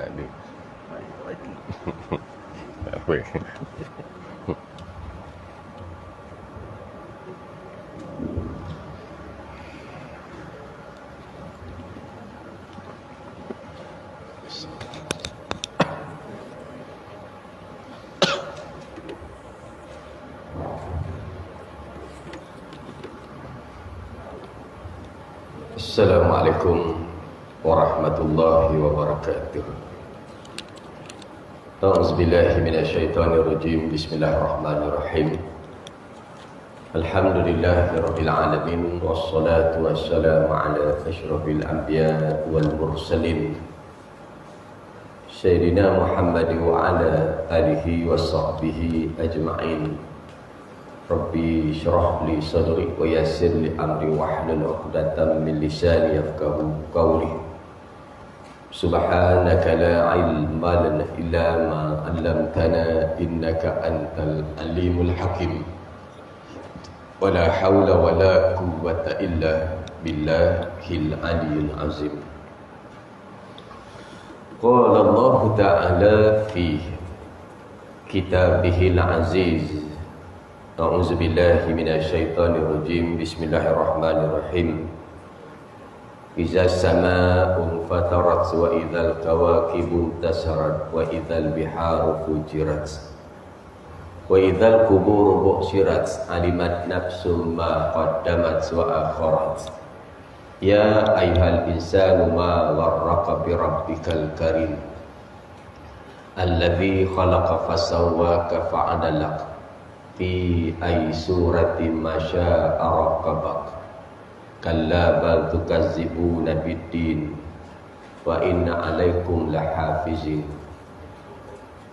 Aduh. Tak apa. Assalamualaikum warahmatullahi wabarakatuh. A'udzubillahi minasyaitonirrajim. Bismillahirrahmanirrahim. Alhamdulillahirabbil alamin wassalatu wassalamu ala asyrafil anbiya wal mursalin sayyidina Muhammad wa ala alihi washabbihi ajma'in. Rabbi syrah li sadri wa yassir li amri wahlul 'uqdatam min lisani yafqahu qawli. Subhanaka la ilma lana illa ma 'allamtana innaka antal alimul hakim. Wa la haula wa la quwwata illa billahil aliyyil azim. Qala Allah ta'ala fi kitabihil aziz. A'udzu billahi minasyaitonir rajim. Bismillahirrahmanirrahim. Iza samaa'un fatarat wa idzal kawakibu tasarat wa idzal biharu fujirat wa idzal qubur bu'sirat alimat nafsum ma qaddamat wa akharat. Ya ayyuhal insanu ma gharraka bi rabbikal karim alladzi khalaqa fasawwaka fa'adalak fi ay surati masya'a rakabak. Kalla bal tukazzibuna biddin wa inna alaikum lahafizin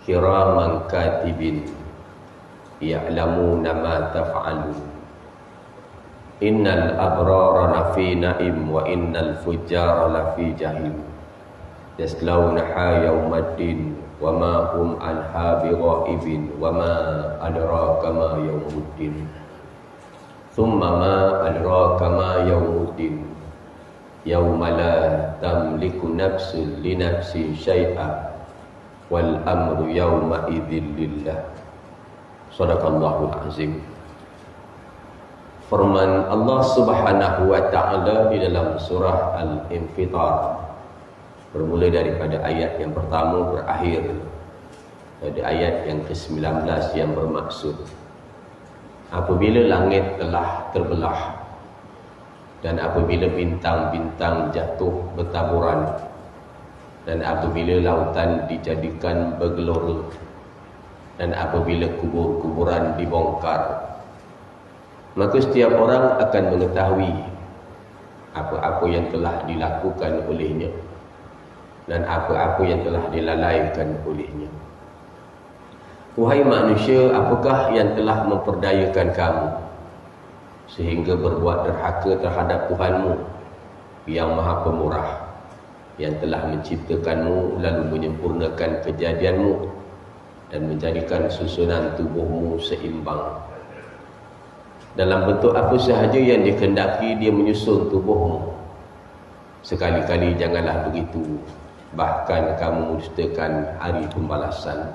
kiraman katibin ya'lamuna ma taf'alun. Innal abrara lafi na'im wa innal fujjara lafi jahim yaslawnaha yawmaddin wa ma hum anha bighaibin wa ma adraka ma yawmuddin. Thumma ma adraka ma yawmuddin yawma la tamliku nafsun li nafsin syai'a wal amru yawma idzin lillah. Shadaqallahul azim. Firman Allah Subhanahu wa ta'ala di dalam surah Al-Infitar, bermula daripada ayat yang pertama berakhir pada ayat yang ke-19 yang bermaksud apabila langit telah terbelah dan apabila bintang-bintang jatuh bertaburan dan apabila lautan dijadikan bergelora dan apabila kubur-kuburan dibongkar, maka setiap orang akan mengetahui apa-apa yang telah dilakukan olehnya dan apa-apa yang telah dilalaikan olehnya. Wahai manusia, apakah yang telah memperdayakan kamu sehingga berbuat derhaka terhadap Tuhanmu yang Maha Pemurah, yang telah menciptakanmu lalu menyempurnakan kejadianmu dan menjadikan susunan tubuhmu seimbang. Dalam bentuk apa sahaja yang dikehendaki dia menyusun tubuhmu. Sekali-kali janganlah begitu, bahkan kamu mendustakan hari pembalasan.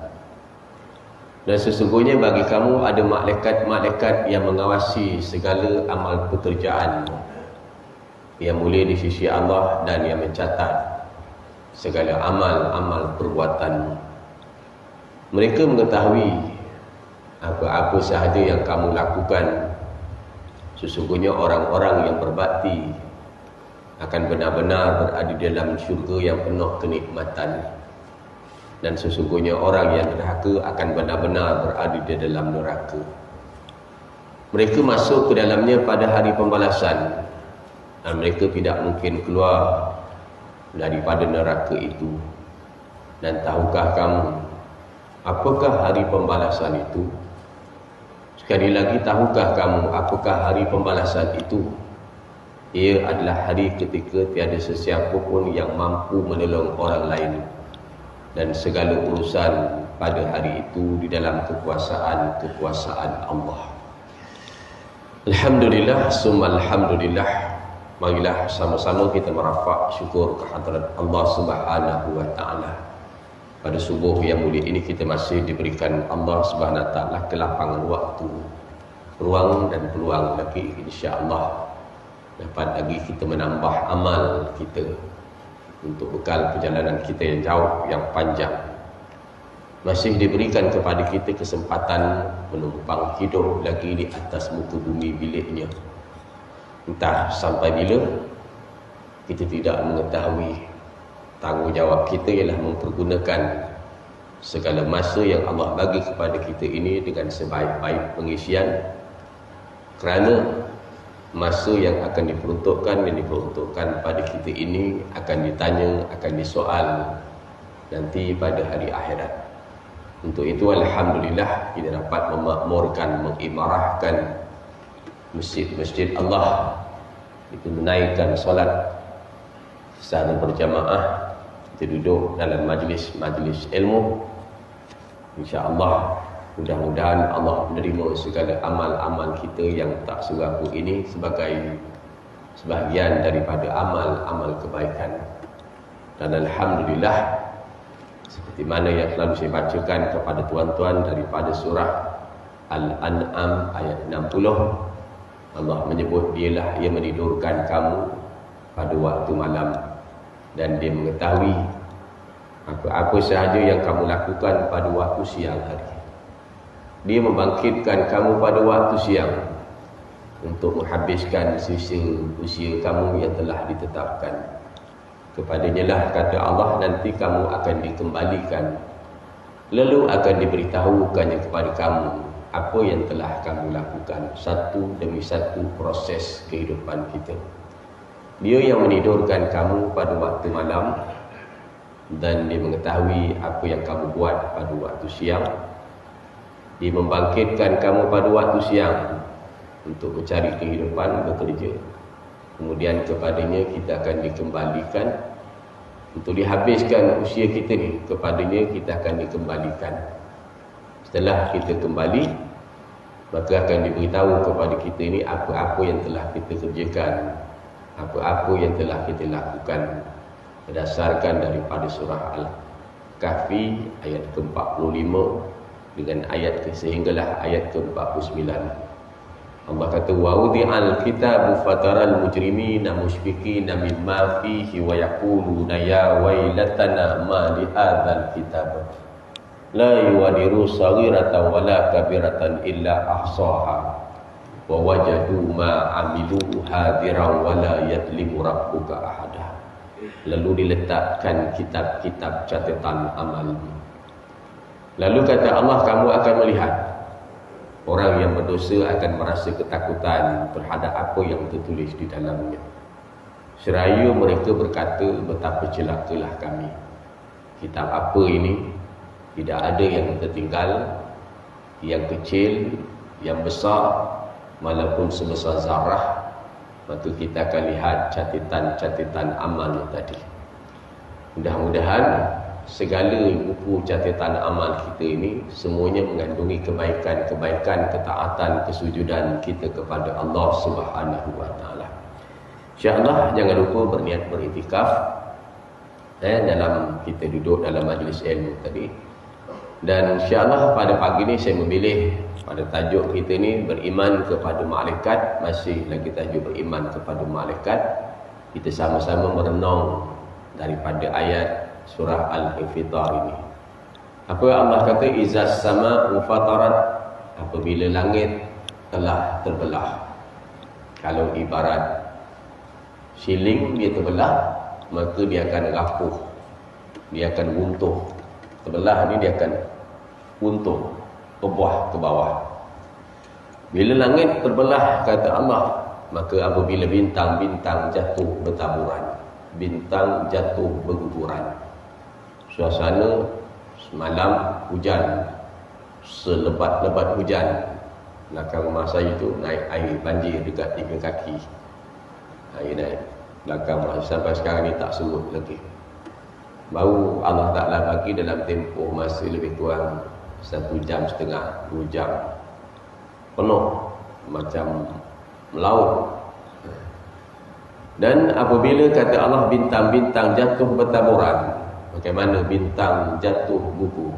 Dan sesungguhnya bagi kamu ada malaikat-malaikat yang mengawasi segala amal pekerjaan, yang mulia di sisi Allah dan yang mencatat segala amal-amal perbuatanmu. Mereka mengetahui apa-apa sahaja yang kamu lakukan. Sesungguhnya orang-orang yang berbakti akan benar-benar berada di dalam syurga yang penuh kenikmatan, dan sesungguhnya orang yang derhaka akan benar-benar berada di dalam neraka. Mereka masuk ke dalamnya pada hari pembalasan dan mereka tidak mungkin keluar daripada neraka itu. Dan tahukah kamu apakah hari pembalasan itu? Sekali lagi, tahukah kamu apakah hari pembalasan itu? Ia adalah hari ketika tiada sesiapa pun yang mampu menolong orang lain dan segala urusan pada hari itu di dalam kekuasaan Allah. Alhamdulillah, summa alhamdulillah. Marilah sama-sama kita merafak syukur kehadrat Allah Subhanahu wa taala. Pada subuh yang mulia ini kita masih diberikan Allah Subhanahu wa taala kelapangan waktu, ruang dan peluang lagi, insya-Allah dapat lagi kita menambah amal kita untuk bekal perjalanan kita yang jauh, yang panjang. Masih diberikan kepada kita kesempatan menumpang hidup lagi di atas muka bumi biliknya. Entah sampai bila, kita tidak mengetahui. Tanggungjawab kita ialah mempergunakan segala masa yang Allah bagi kepada kita ini dengan sebaik-baik pengisian, kerana masa yang akan diperuntukkan pada kita ini akan ditanya, akan disoal nanti pada hari akhirat. Untuk itu alhamdulillah kita dapat memakmurkan, mengimarahkan masjid-masjid Allah. Kita menaikkan solat secara berjamaah, kita duduk dalam majlis ilmu. InsyaAllah mudah-mudahan Allah menerima segala amal-amal kita yang tak serapu ini sebagai sebahagian daripada amal-amal kebaikan. Dan alhamdulillah, seperti mana yang selalu saya bacakan kepada tuan-tuan daripada surah Al-An'am ayat 60, Allah menyebut dialah yang menidurkan kamu pada waktu malam dan dia mengetahui apa-apa sahaja yang kamu lakukan pada waktu siang hari. Dia membangkitkan kamu pada waktu siang untuk menghabiskan sisa usia kamu yang telah ditetapkan. Kepadanya lah, kata Allah, nanti kamu akan dikembalikan, lalu akan diberitahukannya kepada kamu apa yang telah kamu lakukan, satu demi satu proses kehidupan kita. Dia yang menidurkan kamu pada waktu malam dan dia mengetahui apa yang kamu buat pada waktu siang. Dia membangkitkan kamu pada waktu siang untuk mencari kehidupan, bekerja. Kemudian kepadanya kita akan dikembalikan untuk dihabiskan usia kita ni. Kepadanya kita akan dikembalikan. Setelah kita kembali, maka akan diberitahu kepada kita ni apa-apa yang telah kita kerjakan, apa-apa yang telah kita lakukan, berdasarkan daripada surah Al-Kahfi ayat ke-45 dengan ayat sehinggalah ayat ke-49. Allah kata, wa wudi'al kitabu fataral mujrimina mushfiqina mimma fihi wa yaquluna ya wailatana ma li hadzal kitab la yughadiru saghiratan wala kabiratan illa ahsaha wa wajadu ma amilu hadiran wala yadlimu rabbuka ahada. Lalu diletakkan kitab-kitab catatan amalmu. Lalu kata Allah, kamu akan melihat orang yang berdosa akan merasa ketakutan terhadap apa yang tertulis di dalamnya. Seraya mereka berkata, betapa celakalah kami. Kitab apa ini? Tidak ada yang tertinggal, yang kecil, yang besar, walaupun sebesar zarah. Maka kita akan lihat catatan amal tadi. Mudah-mudahan segala buku catatan amal kita ini semuanya mengandungi kebaikan-kebaikan, ketaatan, kesujudan kita kepada Allah Subhanahu wa taala. Insya-Allah jangan lupa berniat beriktikaf dalam kita duduk dalam majlis ilmu tadi. Dan insya-Allah pada pagi ni saya memilih pada tajuk kita ni beriman kepada malaikat. Masih lagi tajuk beriman kepada malaikat. Kita sama-sama merenung daripada ayat surah Al-Infitar ini. Apa Allah kata? Izas sama'u fatarat, apabila langit telah terbelah. Kalau ibarat siling dia terbelah, maka dia akan rapuh, dia akan runtuh. Terbelah ni dia akan runtuh, kebuah ke bawah. Bila langit terbelah, kata Allah, maka apabila bintang-bintang jatuh bertaburan, bintang jatuh berguguran. Suasana semalam hujan, selebat-lebat hujan. Belakang rumah saya itu naik air banjir dekat 3 kaki. Air naik belakang rumah sampai sekarang ni tak surut lagi. baru Allah Ta'ala bagi dalam tempoh masa lebih kurang 1 jam setengah, 2 jam penuh macam melaut. Dan apabila kata Allah bintang-bintang jatuh bertaburan, bagaimana bintang jatuh gugur,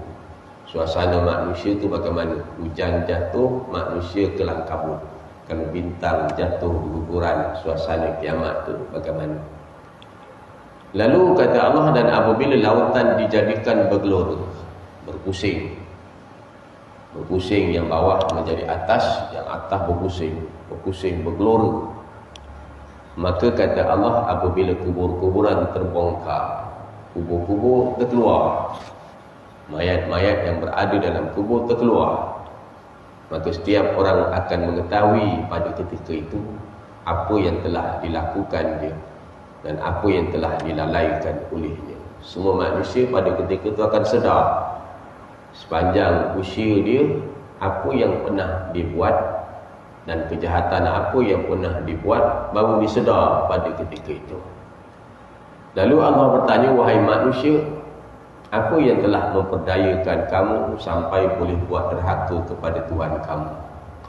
suasana manusia tu bagaimana? Hujan jatuh, manusia kelang kabut. Kalau bintang jatuh berguguran, suasana kiamat tu bagaimana? Lalu kata Allah, dan apabila lautan dijadikan bergelora, berpusing, yang bawah menjadi atas, yang atas berpusing, bergelora, maka kata Allah, apabila kubur-kuburan terbongkar, kubur-kubur terkeluar, mayat-mayat yang berada dalam kubur terkeluar, maka setiap orang akan mengetahui pada ketika itu apa yang telah dilakukan dia dan apa yang telah dilalaikan olehnya. Semua manusia pada ketika itu akan sedar sepanjang usia dia apa yang pernah dibuat dan kejahatan apa yang pernah dibuat, baru disedar pada ketika itu. Lalu Allah bertanya, wahai manusia, apa yang telah memperdayakan kamu sampai boleh buat derhaka kepada Tuhan kamu?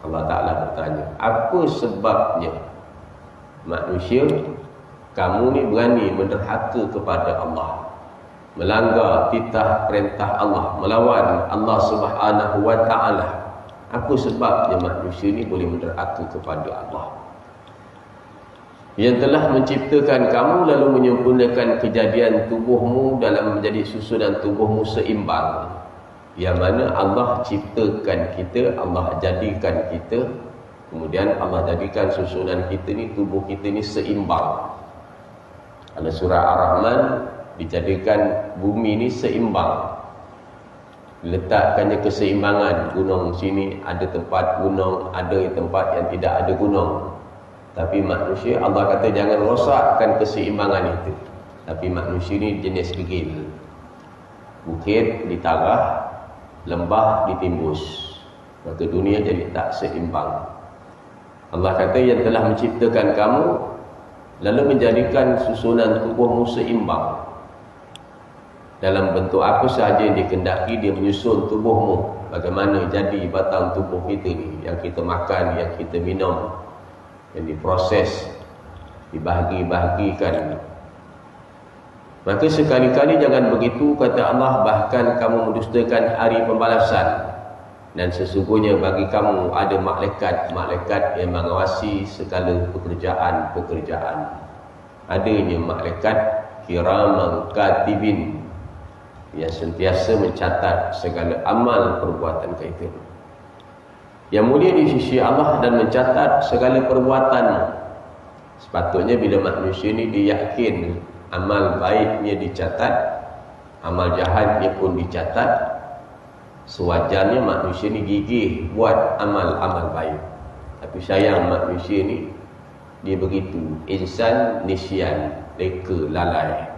Allah Ta'ala bertanya, apa sebabnya manusia kamu ni berani menderhaka kepada Allah, melanggar titah perintah Allah, melawan Allah Subhanahu wa Ta'ala? Apa sebabnya manusia ni boleh menderhaka kepada Allah yang telah menciptakan kamu, lalu menyempurnakan kejadian tubuhmu dalam menjadi susunan tubuhmu seimbang, yang mana Allah ciptakan kita, Allah jadikan kita, kemudian Allah jadikan susunan kita ni, tubuh kita ni seimbang. Dalam surah Ar-Rahman dijadikan bumi ni seimbang, letakkannya keseimbangan. Gunung sini ada tempat gunung, ada tempat yang tidak ada gunung. Tapi manusia, Allah kata jangan rosakkan keseimbangan itu. Tapi manusia ni jenis gegil. Bukit ditarah, lembah ditimbus, maka dunia jadi tak seimbang. Allah kata yang telah menciptakan kamu, lalu menjadikan susunan tubuhmu seimbang. Dalam bentuk apa sahaja yang dikehendaki, dia menyusun tubuhmu. Bagaimana jadi batang tubuh kita ni, yang kita makan, yang kita minum, yang diproses, dibahagi-bahagikan. Maka sekali-kali jangan begitu, kata Allah, bahkan kamu mendustakan hari pembalasan. Dan sesungguhnya bagi kamu ada malaikat yang mengawasi segala pekerjaan. Adanya malaikat kiraman katibin yang sentiasa mencatat segala amal perbuatan kita, yang mulia di sisi Allah, dan mencatat segala perbuatan. Sepatutnya bila manusia ni dia yakin amal baiknya dicatat, amal jahatnya pun dicatat. Sewajarnya manusia ni gigih buat amal-amal baik. Tapi sayang manusia ni dia begitu, insan nisyan, leka, lalai.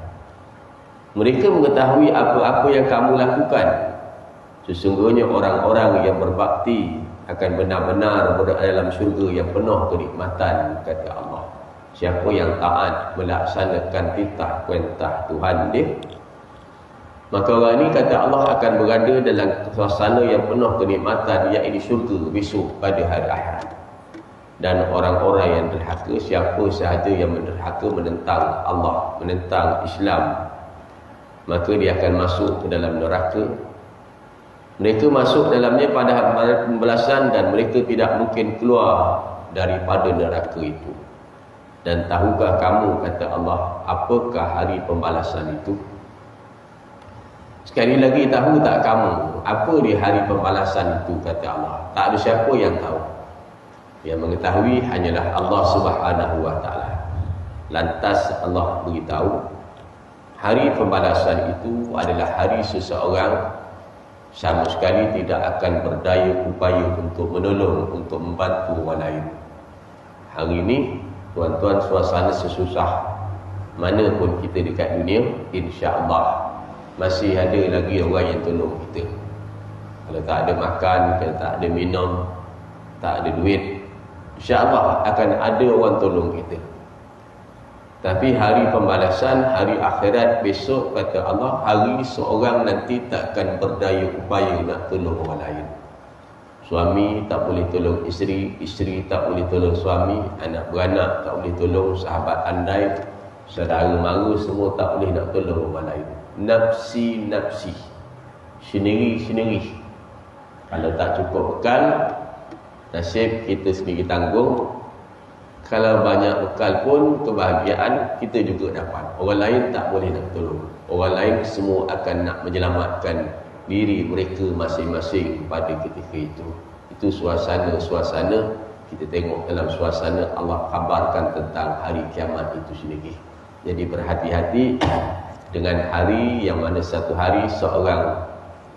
Mereka mengetahui apa-apa yang kamu lakukan. Sesungguhnya orang-orang yang berbakti akan benar-benar berada dalam syurga yang penuh kenikmatan, kata Allah. Siapa yang taat melaksanakan titah perintah Tuhan dia, maka orang ini, kata Allah, akan berada dalam suasana yang penuh kenikmatan, iaitu syurga besok pada hari akhirat. Dan orang-orang yang derhaka, siapa sahaja yang menderhaka, menentang Allah, menentang Islam, maka dia akan masuk ke dalam neraka. Mereka masuk dalamnya pada pembalasan, dan mereka tidak mungkin keluar daripada neraka itu. Dan tahukah kamu, kata Allah, apakah hari pembalasan itu? Sekali lagi, tahu tak kamu apa di hari pembalasan itu, kata Allah? Tak ada siapa yang tahu. Yang mengetahui hanyalah Allah Subhanahu wa Ta'ala. Lantas Allah beritahu, hari pembalasan itu adalah hari seseorang sama sekali tidak akan berdaya upaya untuk menolong, untuk membantu orang lain. Hari ini, tuan-tuan, suasana sesusah mana pun kita dekat dunia, insya-Allah masih ada lagi orang yang tolong kita. Kalau tak ada makan, kalau tak ada minum, tak ada duit, insya-Allah akan ada orang tolong kita. Tapi hari pembalasan, hari akhirat besok, kata Allah, hari seorang nanti takkan berdaya upaya nak tolong orang lain. Suami tak boleh tolong isteri, isteri tak boleh tolong suami, anak beranak tak boleh tolong, sahabat andai, saudara mara, semua tak boleh nak tolong orang lain. Nafsi, nafsi, sendiri-sendiri. Kalau tak cukup bekal, nasib kita sendiri tanggung. Kalau banyak bekal pun, kebahagiaan kita juga dapat. Orang lain tak boleh nak tolong. Orang lain semua akan nak menyelamatkan diri mereka masing-masing pada ketika itu. Itu suasana-suasana, kita tengok dalam suasana Allah kabarkan tentang hari kiamat itu sendiri. Jadi berhati-hati dengan hari yang mana satu hari seorang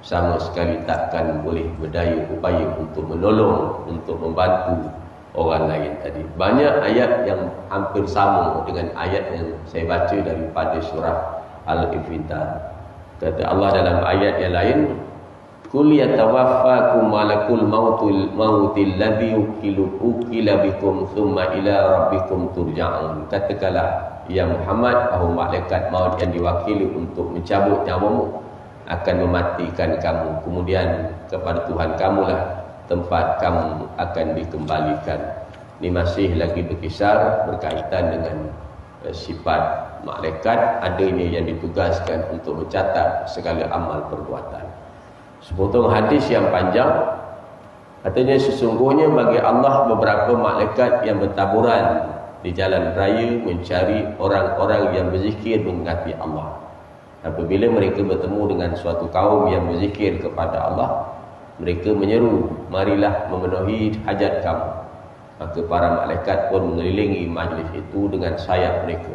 sama sekali takkan boleh berdaya upaya untuk menolong, untuk membantu orang lain tadi. Banyak ayat yang hampir sama dengan ayat yang saya baca daripada surah Al-Infitar. Kata Allah dalam ayat yang lain, "Qul yatawaffakum malakul mautil ladzi ukila bikum thumma ila rabbikum turja'un." Katakanlah, ya Muhammad, bahawa malaikat maut yang diwakili untuk mencabut nyawamu akan mematikan kamu, kemudian kepada Tuhan kamulah tempat kamu akan dikembalikan. Ini masih lagi berkisar berkaitan dengan sifat malaikat. Adanya yang ditugaskan untuk mencatat segala amal perbuatan. Sepotong hadis yang panjang, katanya sesungguhnya bagi Allah beberapa malaikat yang bertaburan di jalan raya mencari orang-orang yang berzikir mengingati Allah. Apabila mereka bertemu dengan suatu kaum yang berzikir kepada Allah, mereka menyeru, "Marilah memenuhi hajat kamu." Maka para malaikat pun mengelilingi majlis itu dengan sayap mereka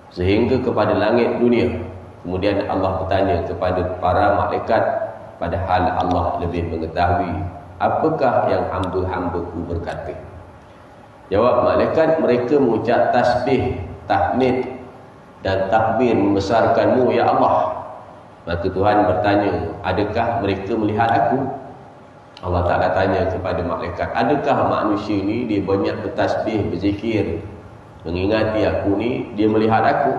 sehingga kepada langit dunia. Kemudian Allah bertanya kepada para malaikat, padahal Allah lebih mengetahui apakah yang hamba-hambaku berkata. Jawab malaikat, mereka mengucap tasbih, tahmid dan takbir membesarkanmu ya Allah. Maka Tuhan bertanya, adakah mereka melihat aku? Allah Ta'ala tanya kepada malaikat, adakah manusia ni dia banyak bertasbih, berzikir, mengingati aku ni, dia melihat aku?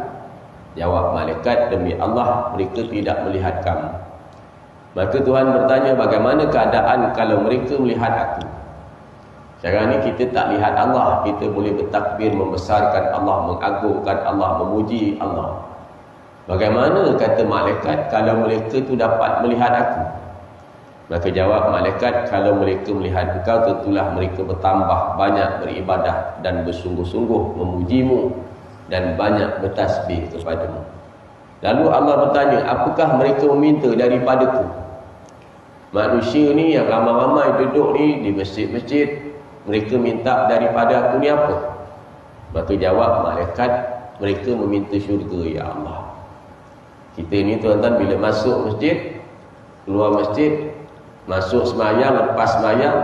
Jawab malaikat, demi Allah mereka tidak melihat kamu. Maka Tuhan bertanya, bagaimana keadaan kalau mereka melihat aku? Sekarang ni kita tak lihat Allah, kita boleh bertakbir, membesarkan Allah, mengagungkan Allah, memuji Allah. Bagaimana, kata malaikat, kalau mereka tu dapat melihat aku? Maka jawab malaikat, kalau mereka melihat engkau, tentulah mereka bertambah banyak beribadah dan bersungguh-sungguh memujimu dan banyak bertasbih kepadamu. Lalu Allah bertanya, apakah mereka meminta daripadaku? Manusia ni yang ramai-ramai duduk ni di masjid-masjid, mereka minta daripada aku ni apa? Maka jawab malaikat, mereka meminta syurga ya Allah. Kita ni tuan-tuan bila masuk masjid, keluar masjid, masuk semayang, lepas semayang,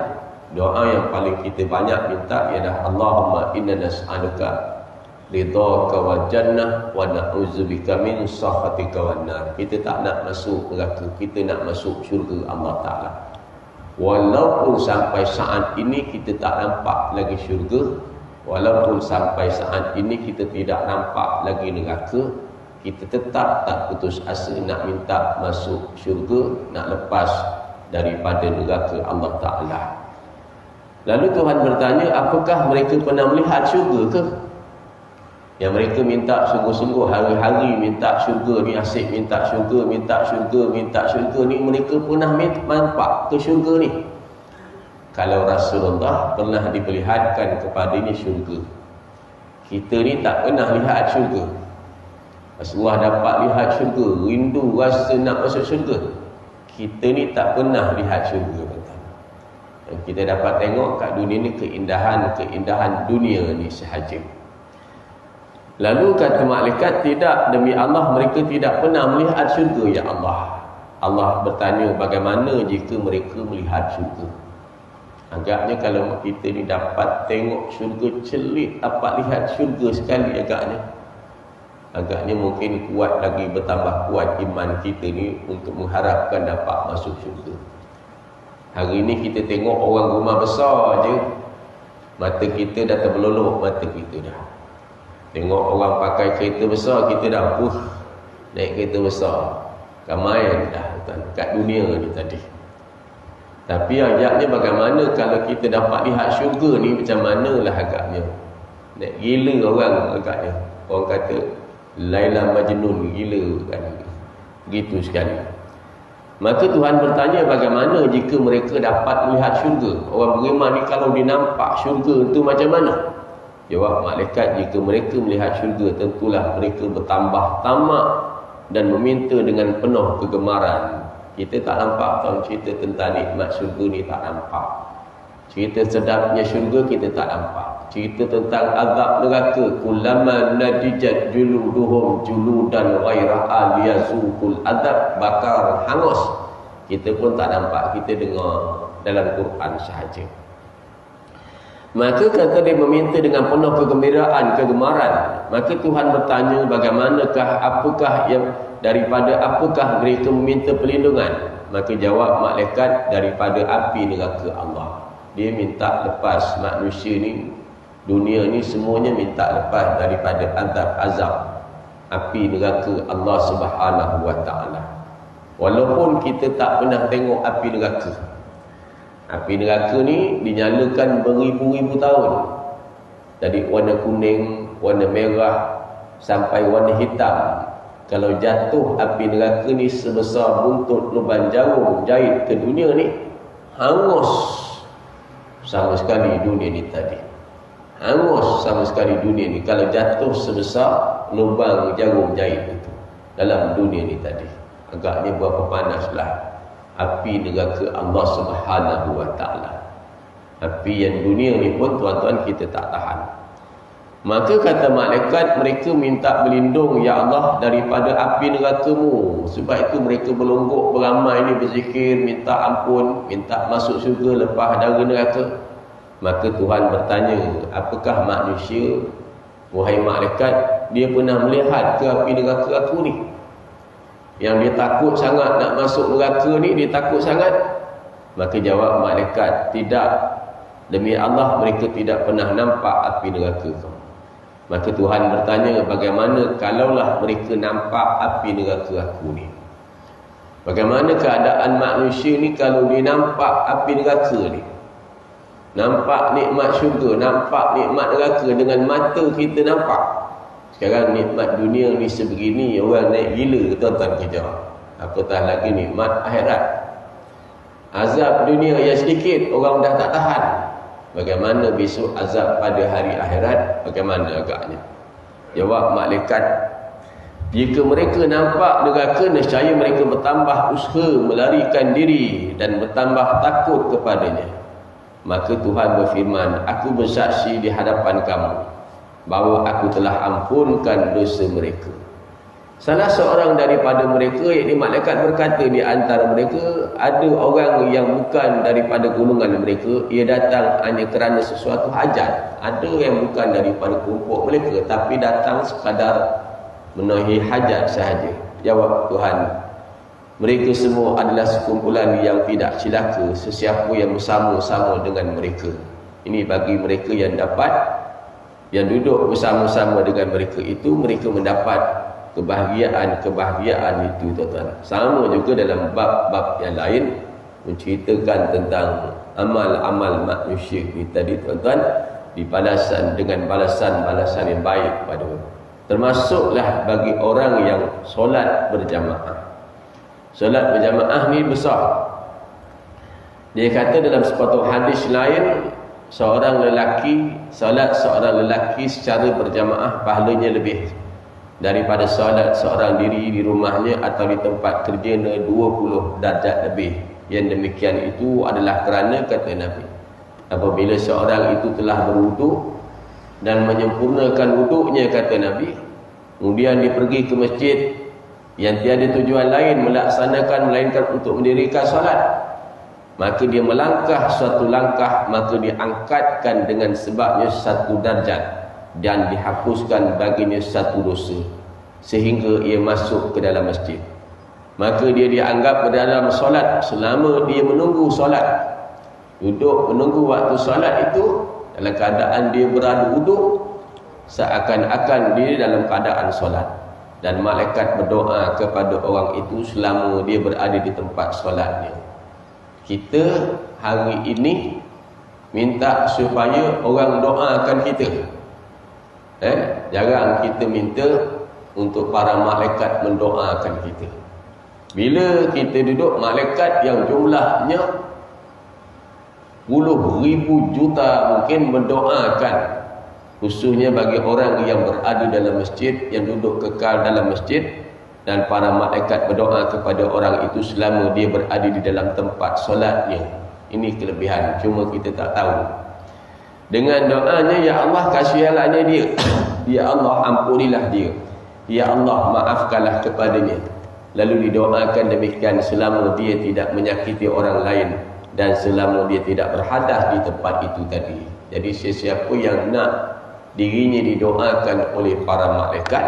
doa yang paling kita banyak minta ialah Allahumma inna nas'aluka ridhaka wa jannah wa na'udzubika min sakhatika wan nar. Kita tak nak masuk neraka, kita nak masuk syurga Allah Ta'ala. Walaupun sampai saat ini kita tak nampak lagi syurga, walaupun sampai saat ini kita tidak nampak lagi neraka, kita tetap tak putus asa nak minta masuk syurga, nak lepas daripada neraka Allah Ta'ala. Lalu Tuhan bertanya, apakah mereka pernah melihat syurga ke? Yang mereka minta sungguh-sungguh, hari-hari minta syurga ni, asyik minta syurga, minta syurga, minta syurga ni, mereka pernah nampak ke syurga ni? Kalau Rasulullah pernah diperlihatkan kepada ini syurga, kita ni tak pernah lihat syurga. Rasulullah dapat lihat syurga, rindu rasa nak masuk syurga. Kita ni tak pernah lihat syurga. Yang kita dapat tengok kat dunia ni keindahan dunia ni sahaja. Lalu kata malaikat, tidak, demi Allah mereka tidak pernah melihat syurga ya Allah. Allah bertanya, bagaimana jika mereka melihat syurga? Agaknya kalau kita ni dapat tengok syurga celik, dapat lihat syurga sekali, agaknya mungkin kuat lagi, bertambah kuat iman kita ni untuk mengharapkan dapat masuk syurga. Hari ni kita tengok orang rumah besar je, mata kita dah terberlolok, mata kita dah. Tengok orang pakai kereta besar, kita dah naik kereta besar. Ramai dah tuan kat dunia ni tadi. Tapi ayatnya bagaimana kalau kita dapat lihat syurga ni, macam manalah agaknya. Nak gila orang agaknya. Orang kata Laila Majnun, gila kan. Begitu sekali. Maka Tuhan bertanya, bagaimana jika mereka dapat melihat syurga? Orang beriman ni kalau dia nampak syurga tu macam mana? Jawab malaikat, jika mereka melihat syurga, tentulah mereka bertambah tamak dan meminta dengan penuh kegemaran. Kita tak nampak tuan, cerita tentang nikmat syurga ni tak nampak. Cerita sedapnya syurga kita tak nampak. Cerita tentang azab neraka, kullama nadijat juluduhum juludan ghairaha liyazuqul azab, bakar hangus. Kita pun tak nampak, kita dengar dalam Quran sahaja. Maka kata dia meminta dengan penuh kegembiraan, kegemaran. Maka Tuhan bertanya, bagaimanakah, apakah yang, daripada apakah mereka meminta perlindungan? Maka jawab malaikat, daripada api neraka Allah. Dia minta lepas manusia ni, dunia ni semuanya minta lepas daripada azab api neraka Allah Subhanahu wa taala. Walaupun kita tak pernah tengok api neraka. Api neraka ni dinyalakan beribu-ribu tahun. Dari warna kuning, warna merah sampai warna hitam. Kalau jatuh api neraka ni sebesar buntut lubang jarum jahit ke dunia ni, hangus sama sekali dunia ni tadi. Hangus sama sekali dunia ni kalau jatuh sebesar lubang jarum jahit itu dalam dunia ni tadi. Agaknya berapa panaslah api neraka Allah Subhanahu wa taala. Api yang dunia ni pun tuan-tuan kita tak tahan. Maka kata malaikat, mereka minta berlindung ya Allah daripada api neraka-Mu. Sebab itu mereka berlonggok beramai ni, berzikir, minta ampun, minta masuk syurga lepas dara neraka. Maka Tuhan bertanya, apakah manusia, wahai malaikat, dia pernah melihat ke api neraka aku ni? Yang dia takut sangat nak masuk neraka ni, dia takut sangat. Maka jawab malaikat, tidak, demi Allah mereka tidak pernah nampak api neraka kau. Maka Tuhan bertanya, bagaimana kalaulah mereka nampak api neraka aku ni? Bagaimana keadaan manusia ni kalau dia nampak api neraka ni? Nampak nikmat syurga, nampak nikmat neraka dengan mata kita nampak. Sekarang nikmat dunia ni sebegini, orang naik gila tuan-tuan kerja. Apatah lagi nikmat akhirat. Azab dunia yang sedikit, orang dah tak tahan. Bagaimana besok azab pada hari akhirat? Bagaimana agaknya? Jawab malaikat, jika mereka nampak neraka, nescaya mereka bertambah usaha melarikan diri dan bertambah takut kepadanya. Maka Tuhan berfirman, aku bersaksi di hadapan kamu bahawa aku telah ampunkan dosa mereka. Salah seorang daripada mereka, iaitu malaikat, berkata di antara mereka, ada orang yang bukan daripada golongan mereka, ia datang hanya kerana sesuatu hajat. Ada yang bukan daripada kelompok mereka, tapi datang sekadar memenuhi hajat sahaja. Jawab Tuhan, mereka semua adalah sekumpulan yang tidak celaka, sesiapa yang bersama-sama dengan mereka. Ini bagi mereka yang dapat, yang duduk bersama-sama dengan mereka itu, mereka mendapat kebahagiaan itu tuan-tuan. Sama juga dalam bab-bab yang lain menceritakan tentang amal-amal manusia ini tadi tuan-tuan, dibalasan dengan balasan-balasan yang baik pada mereka. Termasuklah bagi orang yang solat berjamaah. Solat berjamaah ni besar. Dia kata dalam sepatutnya hadis lain, seorang lelaki, solat seorang lelaki secara berjamaah pahalanya lebih daripada solat seorang diri di rumahnya atau di tempat kerjanya 20 darjat lebih. Yang demikian itu adalah kerana, kata Nabi, apabila seorang itu telah berwuduk dan menyempurnakan wuduknya, kata Nabi, kemudian dia pergi ke masjid yang tiada tujuan lain melaksanakan melainkan untuk mendirikan solat, maka dia melangkah suatu langkah, maka diangkatkan dengan sebabnya satu darjat dan dihapuskan baginya satu dosa sehingga ia masuk ke dalam masjid. Maka dia dianggap dalam solat selama dia menunggu solat. Duduk menunggu waktu solat itu dalam keadaan dia berada wuduk, seakan-akan dia dalam keadaan solat, dan malaikat berdoa kepada orang itu selama dia berada di tempat solatnya. Kita hari ini minta supaya orang doakan kita. Jarang kita minta untuk para malaikat mendoakan kita. Bila kita duduk, malaikat yang jumlahnya puluh ribu juta mungkin mendoakan, khususnya bagi orang yang berada dalam masjid, yang duduk kekal dalam masjid, dan para malaikat berdoa kepada orang itu selama dia berada di dalam tempat solatnya. Ini kelebihan, cuma kita tak tahu. Dengan doanya, ya Allah kasihanlah dia, ya Allah ampunilah dia, ya Allah maafkanlah kepadanya. Lalu didoakan demikian selama dia tidak menyakiti orang lain dan selama dia tidak berhadas di tempat itu tadi. Jadi sesiapa yang nak dirinya didoakan oleh para malaikat,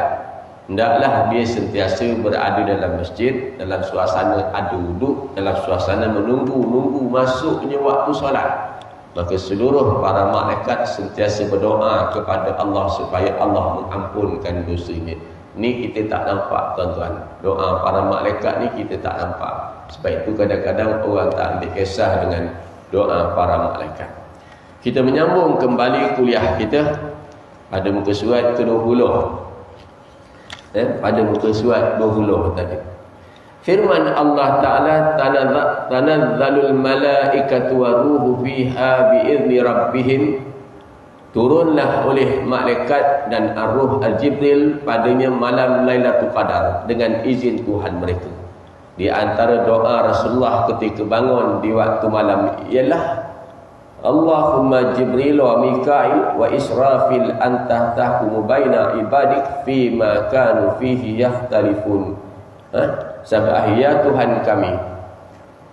hendaklah dia sentiasa berada dalam masjid, dalam suasana ada wuduk, dalam suasana menunggu masuknya waktu solat. Maka seluruh para malaikat sentiasa berdoa kepada Allah supaya Allah mengampunkan dosanya. Ni kita tak nampak, tuan-tuan. Doa para malaikat ni kita tak nampak. Sebab itu kadang-kadang orang tak ambil kisah dengan doa para malaikat. Kita menyambung kembali kuliah kita pada muka surat ke-20. Pada muka surat 20 tadi. Firman Allah Ta'ala, tanazzalul malaikatu wa ruhu fiha biizni rabbihim. Turunlah oleh malaikat dan ar-ruh al-Jibril padanya malam Lailatul Qadar dengan izin Tuhan mereka. Di antara doa Rasulullah ketika bangun di waktu malam ialah Allahumma Jibril wa Mikail wa Israfil anta tahkumu baina ibadik fima kanu fihi yahtalifun. Sabah Tuhan kami,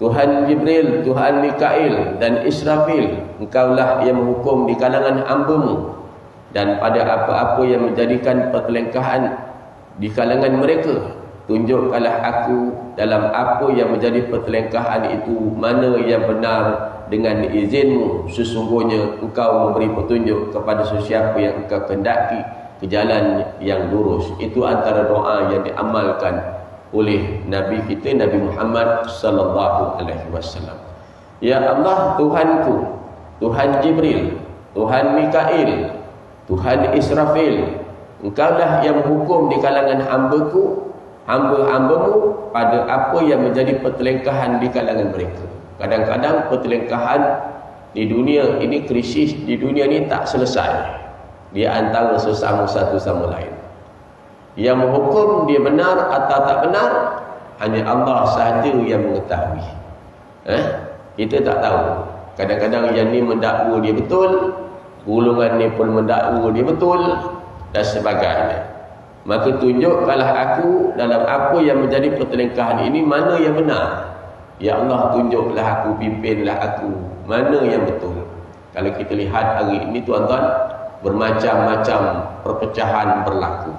Tuhan Jibril, Tuhan Mikail dan Israfil, engkaulah yang menghukum di kalangan hamba-Mu, dan pada apa-apa yang menjadikan pertelengkahan di kalangan mereka, tunjukkanlah aku dalam apa yang menjadi pertelengkahan itu mana yang benar dengan izin-Mu. Sesungguhnya engkau memberi petunjuk kepada sesiapa yang engkau kehendaki ke jalan yang lurus. Itu antara doa yang diamalkan oleh Nabi kita, Nabi Muhammad sallallahu alaihi wasallam. Ya Allah Tuhanku, Tuhan Jibril, Tuhan Mikail, Tuhan Israfil, engkaulah yang menghukum di kalangan hamba-Ku, hamba-hamba-Mu pada apa yang menjadi pertelengkahan di kalangan mereka. Kadang-kadang pertelengkahan di dunia ini, krisis di dunia ini tak selesai di antara sesama satu sama lain. Yang menghukum dia benar atau tak benar, hanya Allah sahaja yang mengetahui. Kita tak tahu. Kadang-kadang yang ni mendakwa dia betul, golongan ni pun mendakwa dia betul, dan sebagainya. Maka tunjukkanlah aku dalam apa yang menjadi pertelengkahan ini mana yang benar. Ya Allah, tunjuklah aku, pimpinlah aku mana yang betul. Kalau kita lihat hari ini, tuan-tuan, bermacam-macam perpecahan berlaku.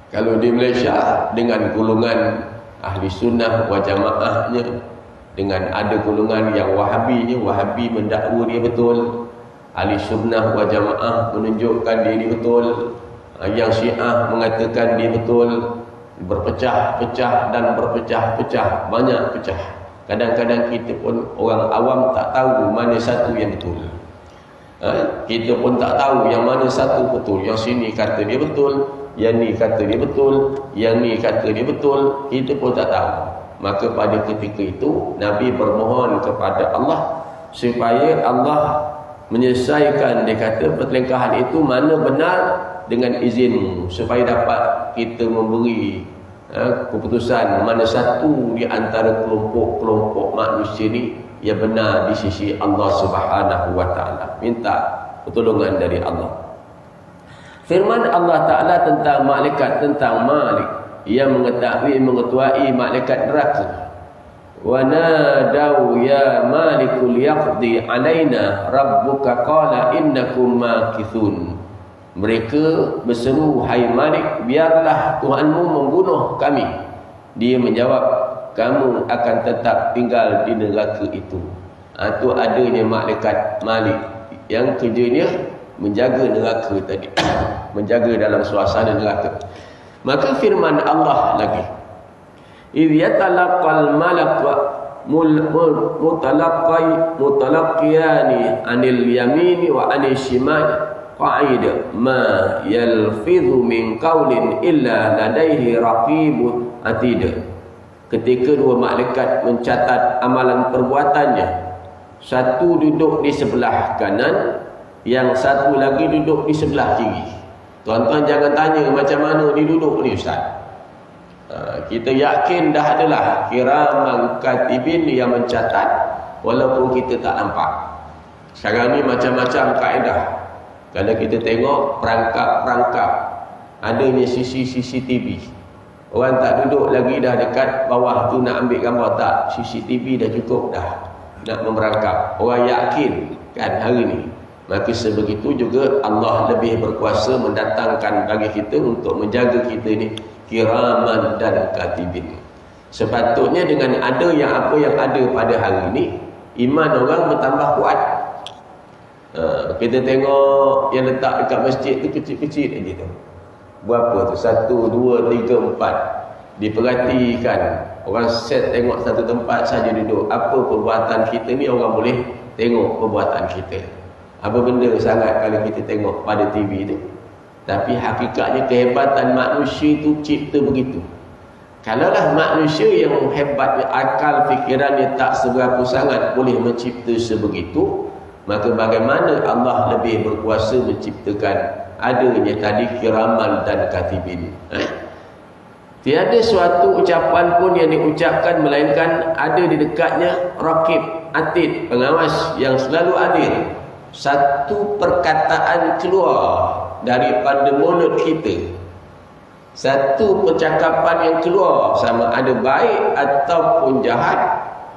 Kalau di Malaysia dengan golongan ahli sunnah wal jamaahnya, dengan ada golongan yang wahabinya, wahabi mendakwa dia betul, ahli sunnah wal jamaah menunjukkan dia ni betul, yang syiah mengatakan dia betul, berpecah-pecah dan berpecah-pecah, banyak pecah. Kadang-kadang kita pun orang awam tak tahu mana satu yang betul. Kita pun tak tahu yang mana satu betul. Yang sini kata dia betul, yang ni kata dia betul, yang ni kata dia betul, kita pun tak tahu. Maka pada ketika itu Nabi bermohon kepada Allah supaya Allah menyelesaikan, dia kata, pertelengkahan itu mana benar dengan izin-Mu, supaya dapat kita memberi keputusan mana satu di antara kelompok-kelompok manusia ini yang benar di sisi Allah Subhanahu wa taala. Minta pertolongan dari Allah. Firman Allah Ta'ala tentang malaikat, tentang Malik yang mengetuai malaikat neraka. Wa nadau ya Malikul yaqdi alaina rabbuka qala innakum makithun. Mereka berseru, hai Malik, biarlah Tuhanmu membunuh kami. Dia menjawab, kamu akan tetap tinggal di neraka itu. Itu adanya malaikat Malik yang kerjanya menjaga neraka tadi. menjaga dalam suasana neraka. Maka firman Allah lagi, idh yatalaqal malak mutalaqiyani anil yamini wa anil shimali qa'id ma yalfidhu min qawlin illa ladaihi raqibun atid. Ketika dua malaikat mencatat amalan perbuatannya, satu duduk di sebelah kanan, yang satu lagi duduk di sebelah kiri. Tuan-tuan jangan tanya macam mana dia duduk ni Ustaz. Kita yakin dah adalah kiraman katibin yang mencatat walaupun kita tak nampak. Sekarang ni macam-macam kaedah. Kalau kita tengok perangkap-perangkap, adanya sisi CCTV. Orang tak duduk lagi dah dekat bawah tu nak ambil gambar, tak, CCTV dah cukup dah nak memerangkap. Orang yakin kan hari ni. Maka sebegitu juga Allah lebih berkuasa mendatangkan bagi kita untuk menjaga kita ni kiraman dan katibin. Sepatutnya dengan ada yang apa yang ada pada hari ini, iman orang bertambah kuat. Kita tengok yang letak dekat masjid tu kecil-kecil aja tu. Berapa tu? 1, 2, 3, 4. Diperhatikan. Orang set tengok satu tempat saja duduk. Apa perbuatan kita ni orang boleh tengok perbuatan kita. Apa benda sangat kalau kita tengok pada TV tu. Tapi hakikatnya kehebatan manusia tu cipta begitu. Kalaulah manusia yang hebat, akal fikirannya tak seberapa sangat boleh mencipta sebegitu, maka bagaimana Allah lebih berkuasa menciptakan adanya tadi kiraman dan katibin. Tiada suatu ucapan pun yang diucapkan melainkan ada di dekatnya raqib, atid, pengawas yang selalu hadir. Satu perkataan keluar daripada mulut kita, satu percakapan yang keluar, sama ada baik ataupun jahat,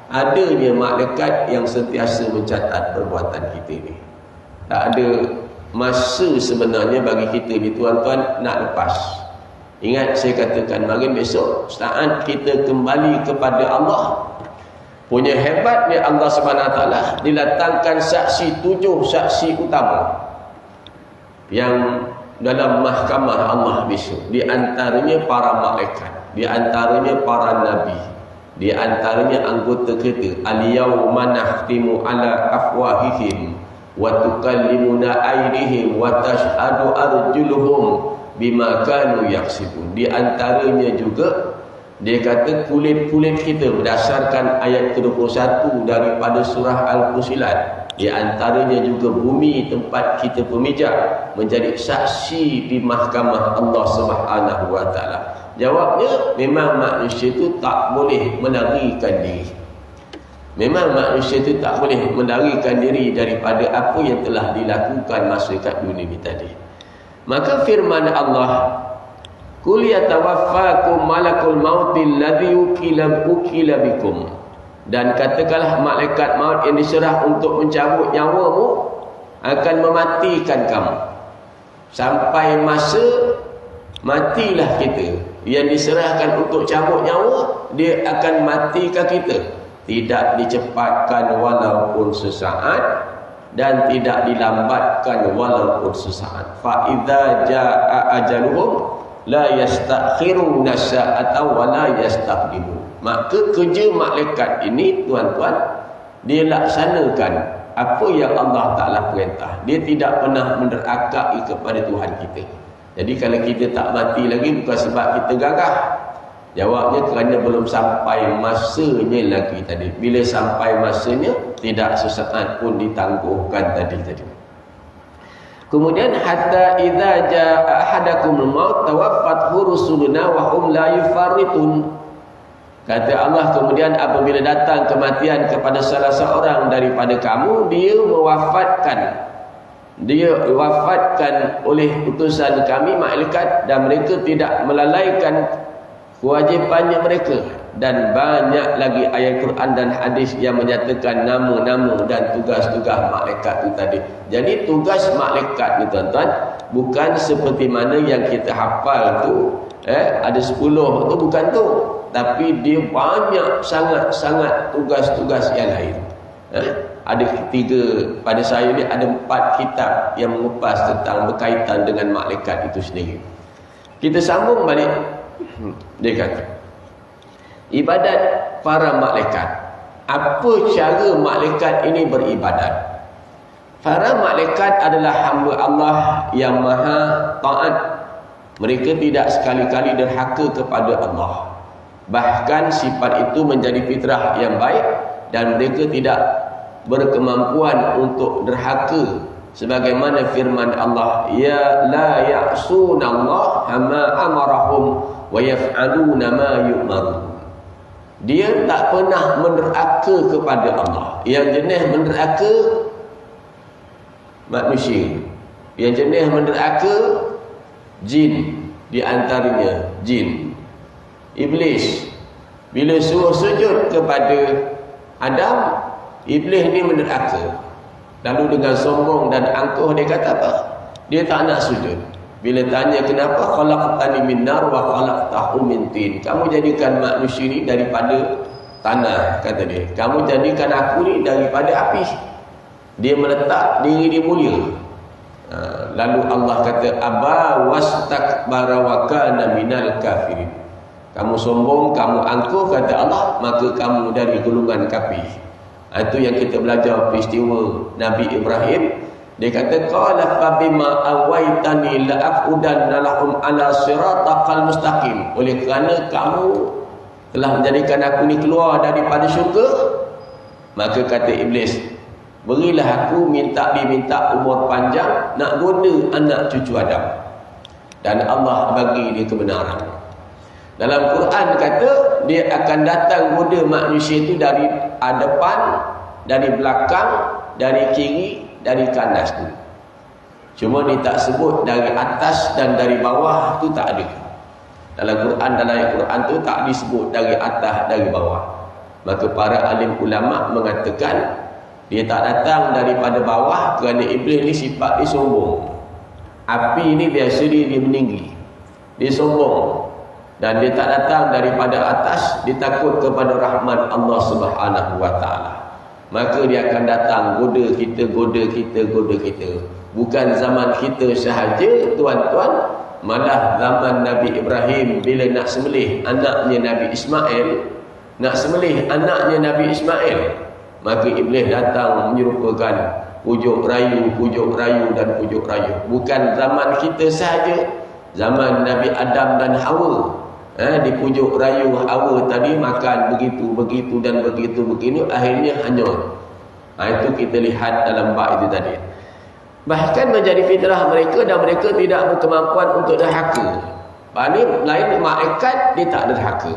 adanya malaikat yang sentiasa mencatat perbuatan kita ni. Tak ada masa sebenarnya bagi kita ni tuan-tuan nak lepas. Ingat saya katakan mari besok saat kita kembali kepada Allah, punya hebatnya Allah SWT dilatangkan saksi, 7 saksi utama yang dalam mahkamah Allah besok. Di antaranya para malaikat, di antaranya para nabi, di antaranya anggota kita. Al-yawma nakhtimu ala afwahihim wa tukallimuna aydihim wa tashhadu arjuluhum bima kanu yaksibun. Di antaranya juga dia kata kulit-kulit kita berdasarkan ayat ke-21 daripada surah Al-Fusilat. Di antaranya juga bumi tempat kita pemijak menjadi saksi di mahkamah Allah Subhanahu wa taala. Jawabnya memang manusia itu tak boleh melarikan diri. Memang manusia itu tak boleh melarikan diri daripada apa yang telah dilakukan masa kat dunia ini tadi. Maka firman Allah, Qul yatawaffakum malakul mautil ladzi ukila bikum. Dan katakanlah malaikat maut yang diserah untuk mencabut nyawamu akan mematikan kamu. Sampai masa matilah kita. Yang diserahkan untuk cabut nyawa, dia akan matikan kita. Tidak dicepatkan walaupun sesaat dan tidak dilambatkan walaupun sesaat. Fa idza jaa ajaluhum la yastakhiruna sa'atan wa la yastaqdimun. Maka kerja malaikat ini tuan-tuan, dia laksanakan apa yang Allah Ta'ala perintah. Dia tidak pernah menerakai kepada Tuhan kita. Jadi kalau kita tak mati lagi bukan sebab kita gagah. Jawabnya kerana belum sampai masanya lagi tadi. Bila sampai masanya, tidak sesaat pun ditangguhkan tadi. Kemudian hatta idza jaa ahadakumul maut tawaffathu rusuluna wa hum la yufarritun. Kata Allah kemudian apabila datang kematian kepada salah seorang daripada kamu, dia wafatkan oleh utusan kami malaikat dan mereka tidak melalaikan kewajipannya mereka. Dan banyak lagi ayat Quran dan hadis yang menyatakan nama-nama dan tugas-tugas malaikat itu tadi. Jadi tugas malaikat ni tuan-tuan bukan seperti mana yang kita hafal tu, ada 10 tu, bukan tu. Tapi dia banyak sangat-sangat tugas-tugas yang lain. ada pada saya ni ada 4 kitab yang mengupas tentang berkaitan dengan malaikat itu sendiri. Kita sambung balik. Dia kata, ibadat para malaikat. Apa cara malaikat ini beribadat? Para malaikat adalah hamba Allah yang maha taat. Mereka tidak sekali-kali derhaka kepada Allah. Bahkan sifat itu menjadi fitrah yang baik dan mereka tidak berkemampuan untuk derhaka. Sebagaimana firman Allah, ya la ya'sunallaha ma amarahum wa yaf'aluna ma yu'marun. Dia tak pernah menderhaka kepada Allah. Yang jenis menderhaka manusia, yang jenis menderhaka jin, di antaranya jin. Iblis bila suruh sujud kepada Adam, iblis ni menderhaka. Lalu dengan sombong dan angkuh dia kata apa? Dia tak nak sujud. Bila tanya kenapa, khalaqtani min nar wa khalaqtahu min tin. Kamu jadikan manusia ni daripada tanah, kata dia. Kamu jadikan aku ni daripada api. Dia meletak diri dia mulia. Lalu Allah kata, aba wastakbara wa kana minal kafirin. Kamu sombong, kamu angkuh, kata Allah, maka kamu dari golongan kafir. Itu yang kita belajar peristiwa Nabi Ibrahim. Dia kata, qala fa bima awaitani la aqudanna lahum ala siratal mustaqim. Oleh kerana kamu telah menjadikan aku ni keluar daripada syurga, maka kata iblis, berilah aku diminta umur panjang nak goda anak cucu Adam. Dan Allah bagi dia kebenaran. Dalam Quran kata dia akan datang goda manusia itu dari depan, dari belakang, dari kiri, dari kanan tu. Cuma dia tak sebut dari atas dan dari bawah, tu tak ada. Dalam Quran tu tak disebut dari atas, dari bawah. Maka para alim ulama mengatakan dia tak datang daripada bawah kerana iblis ni sifat dia sombong. Api ni biasa dia meninggi. Dia sombong. Dan dia tak datang daripada atas, dia takut kepada rahmat Allah Subhanahu wa taala. Maka dia akan datang goda kita. Bukan zaman kita sahaja, tuan-tuan, malah zaman Nabi Ibrahim bila nak sembelih anaknya Nabi Ismail, maka iblis datang menyerupakan pujuk rayu. Bukan zaman kita sahaja, zaman Nabi Adam dan Hawa. Di pujuk rayu Hawa tadi makan begitu dan begini, akhirnya hanyut. Itu kita lihat dalam bab itu tadi. Bahkan menjadi fitrah mereka dan mereka tidak berkemampuan untuk derhaka. Ini lain malaikat, dia tak derhaka.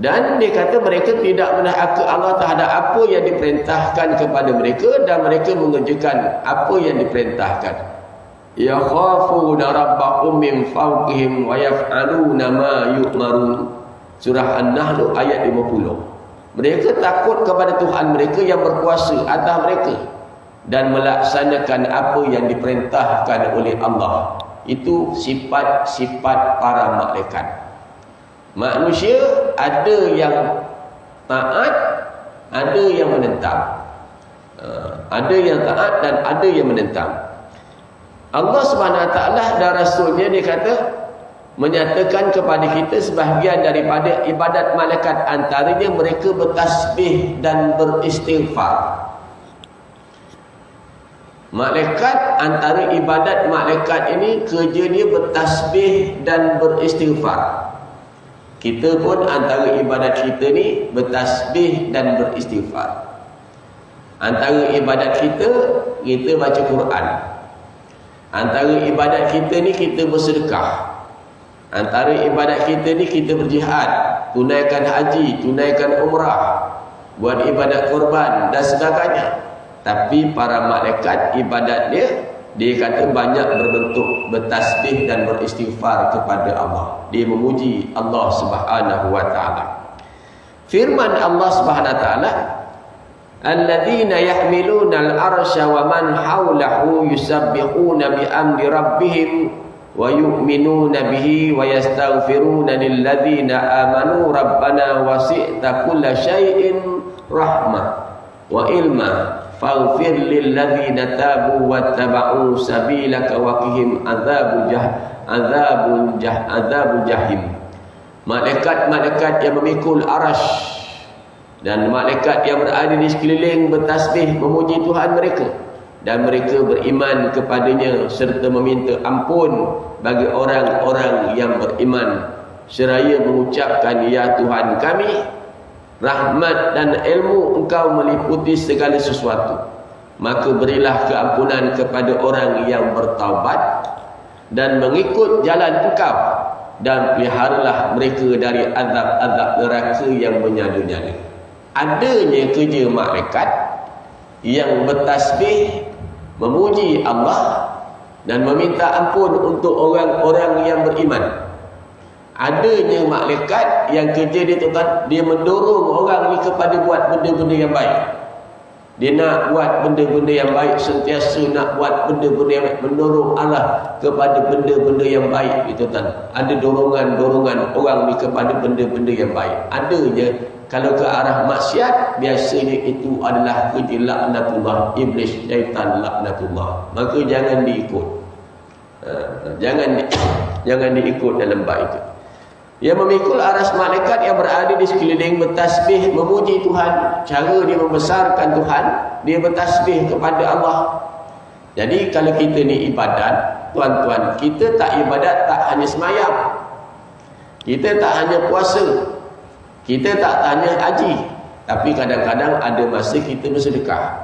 Dan dia kata mereka tidak menderhaka Allah terhadap apa yang diperintahkan kepada mereka, dan mereka mengerjakan apa yang diperintahkan. Yakhafuna rabbahum min fawqihim wa yaf'aluna ma yu'marun. Surah An-Nahl ayat 50. Mereka takut kepada Tuhan mereka yang berkuasa atas mereka dan melaksanakan apa yang diperintahkan oleh Allah. Itu sifat-sifat para malaikat. Manusia ada yang taat, ada yang menentang. Ada yang taat dan ada yang menentang. Allah Subhanahu Wa Taala dan Rasulnya, dia kata, menyatakan kepada kita sebahagian daripada ibadat malaikat, antaranya mereka bertasbih dan beristighfar. Malaikat, antara ibadat malaikat ini kerja dia bertasbih dan beristighfar. Kita pun antara ibadat kita ni bertasbih dan beristighfar. Antara ibadat kita baca Quran. Antara ibadat kita ni kita bersedekah. Antara ibadat kita ni kita berjihad, tunaikan haji, tunaikan umrah, buat ibadat korban dan sebagainya. Tapi para malaikat ibadat dia kata banyak berbentuk bertasbih dan beristighfar kepada Allah. Dia memuji Allah Subhanahu wa taala. Firman Allah Subhanahu wa taala, alladzina yahmiluna al-arsya wa man hawlahu yusabbihuna bihamdi rabbihim wa yu'minuna bihi wa yastaghfiruna lilladzina amanu rabbana wasi'ta kulla syai'in rahmah wa ilma faghfir lil ladzina tabu wattaba'u sabilaka wa qihim adzabul jahim. Malaikat-malaikat yang memikul arash dan malaikat yang berada di sekeliling bertasbih memuji Tuhan mereka, dan mereka beriman kepadanya serta meminta ampun bagi orang-orang yang beriman, seraya mengucapkan, ya Tuhan kami, rahmat dan ilmu Engkau meliputi segala sesuatu, maka berilah keampunan kepada orang yang bertaubat dan mengikut jalan Engkau, dan peliharalah mereka dari azab-azab neraka yang menyala-nyala. Adanya kerja malaikat yang bertasbih memuji Allah dan meminta ampun untuk orang-orang yang beriman. Adanya malaikat yang kerja dia tuan, dia mendorong orang ni kepada buat benda-benda yang baik. Dia nak buat benda-benda yang baik, sentiasa nak buat benda-benda yang baik, mendorong Allah kepada benda-benda yang baik, tuan. Ada dorongan-dorongan orang ni kepada benda-benda yang baik. Adanya kalau ke arah maksiat, biasanya itu adalah kerja laknatullah, iblis, syaitan laknatullah. Maka jangan diikut. Jangan diikut dalam bab itu. Yang memikul aras malaikat yang berada di sekeliling bertasbih memuji Tuhan. Cara dia membesarkan Tuhan, dia bertasbih kepada Allah. Jadi kalau kita ni ibadat, tuan-tuan, kita tak ibadat tak hanya semayang, kita tak hanya puasa, kita tak tanya haji, tapi kadang-kadang ada masa kita bersedekah,